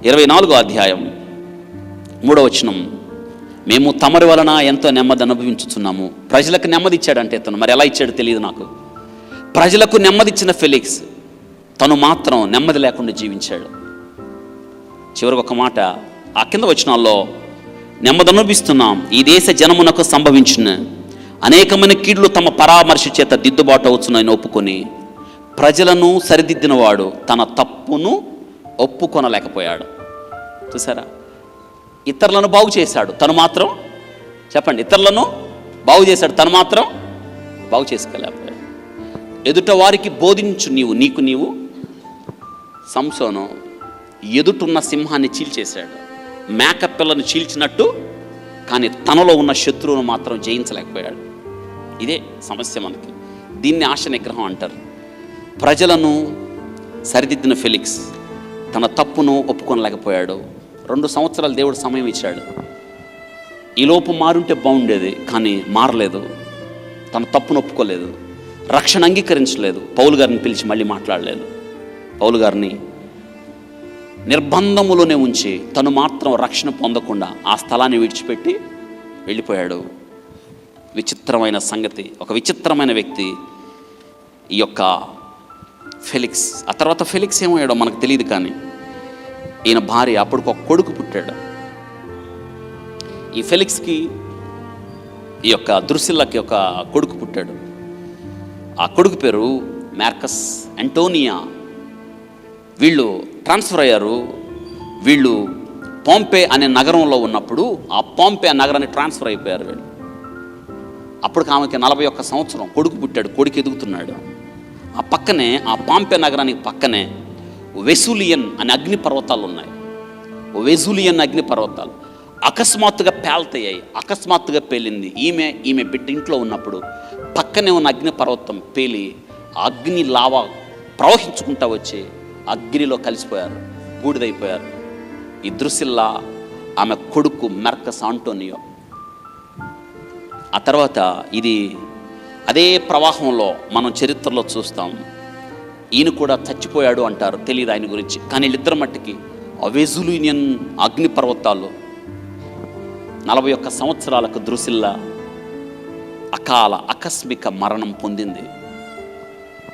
24వ అధ్యాయం 3వ వచనం. మేము తమరి వలన ఎంతో నెమ్మది అనుభవించుతున్నాము. ప్రజలకు నెమ్మది ఇచ్చాడంటే తను, మరి ఎలా ఇచ్చాడో తెలియదు నాకు. ప్రజలకు నెమ్మది ఇచ్చిన ఫెలిక్స్ తను మాత్రం నెమ్మది లేకుండా జీవించాడు. చివరికి ఒక మాట ఆ కింద వచనాల్లో, నెమ్మది అనుభవిస్తున్నాం, ఈ దేశ జనమునకు సంభవించిన అనేకమైన కీడులు తమ పరామర్శ చేత దిద్దుబాటు అవుతున్నాయని ఒప్పుకొని ప్రజలను సరిదిద్దినవాడు తన తప్పును ఒప్పుకొనలేకపోయాడు. చూసారా, ఇతరులను బాగు చేశాడు, తను మాత్రం, చెప్పండి, ఇతరులను బాగు చేశాడు, తను మాత్రం బాగు చేసుకోలేకపోయాడు. ఎదుట వారికి బోధించు నీవు సంసోను ఎదుటున్న సింహాన్ని చీల్చేశాడు, మేకపిల్లను చీల్చినట్టు. కానీ తనలో ఉన్న శత్రువును మాత్రం జయించలేకపోయాడు. ఇదే సమస్య మనకి. దీన్ని ఆశ నిగ్రహం అంటారు. ప్రజలను సరిదిద్దిన ఫెలిక్స్ తన తప్పును ఒప్పుకొనలేకపోయాడు. 2 సంవత్సరాలు దేవుడు సమయం ఇచ్చాడు. ఈలోపు మారుంటే బాగుండేది, కానీ మారలేదు. తన తప్పును ఒప్పుకోలేదు, రక్షణ అంగీకరించలేదు. పౌలు గారిని పిలిచి మళ్ళీ మాట్లాడలేదు. పౌలు గారిని నిర్బంధములోనే ఉంచి తను మాత్రం రక్షణ పొందకుండా ఆ స్థలాన్ని విడిచిపెట్టి వెళ్ళిపోయాడు. విచిత్రమైన సంగతి. ఒక విచిత్రమైన వ్యక్తి ఈ యొక్క ఫెలిక్స్. ఆ తర్వాత ఫెలిక్స్ ఏమయ్యాడో మనకు తెలియదు, కానీ ఈయన భార్య అప్పుడు ఒక కొడుకు పుట్టాడు. ఈ ఫెలిక్స్కి ఈ యొక్క ద్రుసిల్లకి ఒక కొడుకు పుట్టాడు. ఆ కొడుకు పేరు మార్కస్ అంటోనియా. వీళ్ళు ట్రాన్స్ఫర్ అయ్యారు. వీళ్ళు పాంపే అనే నగరంలో ఉన్నప్పుడు ఆ పాంపే నగరాన్ని ట్రాన్స్ఫర్ అయిపోయారు వీళ్ళు. అప్పటికి ఆమెకి 41 సంవత్సరం. కొడుకు పుట్టాడు, కొడుకు ఎదుగుతున్నాడు. ఆ పక్కనే, ఆ పాంపే నగరానికి పక్కనే వెసూలియన్ అనే అగ్నిపర్వతాలు ఉన్నాయి. వెసూలియన్ అగ్నిపర్వతాలు అకస్మాత్తుగా పేల్తయ్యాయి. అకస్మాత్తుగా పేలింది. ఈమె బిడ్డ ఇంట్లో ఉన్నప్పుడు పక్కనే ఉన్న అగ్నిపర్వతం పేలి అగ్ని లావా ప్రవహించుకుంటా వచ్చి అగ్నిలో కలిసిపోయారు, బూడిదైపోయారు. ఈ ద్రుసిల్లా ఆమె కొడుకు మార్కస్ ఆంటోనియో. ఆ తర్వాత ఇది అదే ప్రవాహంలో మనం చరిత్రలో చూస్తాం. ఈయన కూడా చచ్చిపోయాడు అంటారు, తెలియదు ఆయన గురించి. కానీ వీళ్ళిద్దరి మట్టికి వెసూలియన్ అగ్నిపర్వతాలు 41 సంవత్సరాలకు ద్రుసిల్లా ఆకస్మిక మరణం పొందింది.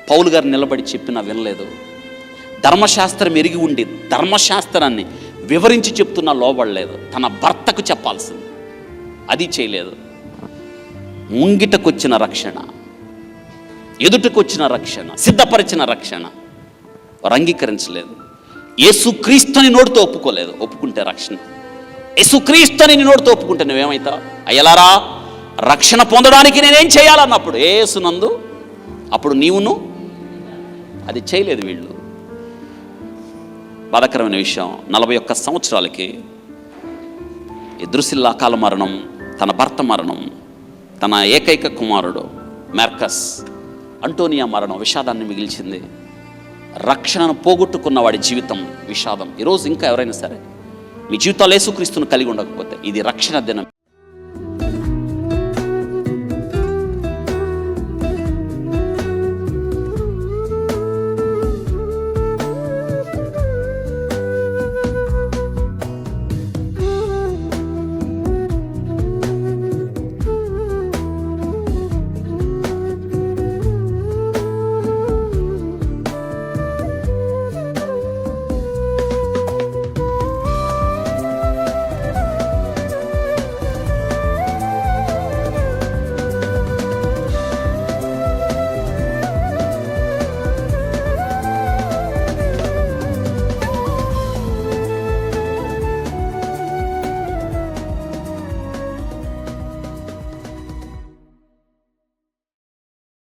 పౌలు గారు నిలబడి చెప్పినా వినలేదు. ధర్మశాస్త్రం ఎరిగి ఉండి ధర్మశాస్త్రాన్ని వివరించి చెప్తున్నా లోబడలేదు. తన భర్తకు చెప్పాల్సింది అది చేయలేదు. ముంగిటకొచ్చిన రక్షణ, ఎదుటకొచ్చిన రక్షణ, సిద్ధపరిచిన రక్షణ వారు అంగీకరించలేదు. యేసుక్రీస్తుని నోటితో ఒప్పుకోలేదు. ఒప్పుకుంటే రక్షణ, యేసుక్రీస్తుని నోటితో ఒప్పుకుంటే నువ్వేమవుతావు? అయ్యలారా, రక్షణ పొందడానికి నేనేం చేయాలన్నప్పుడు యేసునందు, అప్పుడు నీవును అది చేయలేదు. వీళ్ళు బాధాకరమైన విషయం, 41 సంవత్సరాలకి ఈ ద్రుసిల్లా అకాల మరణం, తన భర్త మరణం, తన ఏకైక కుమారుడు మార్కస్ అంటోనియా మరణం విషాదాన్ని మిగిల్చింది. రక్షణను పోగొట్టుకున్న వాడి జీవితం విషాదం. ఈరోజు ఇంకా ఎవరైనా సరే మీ జీవితాలు యేసుక్రీస్తును కలిగి ఉండకపోతే ఇది రక్షణ దినం.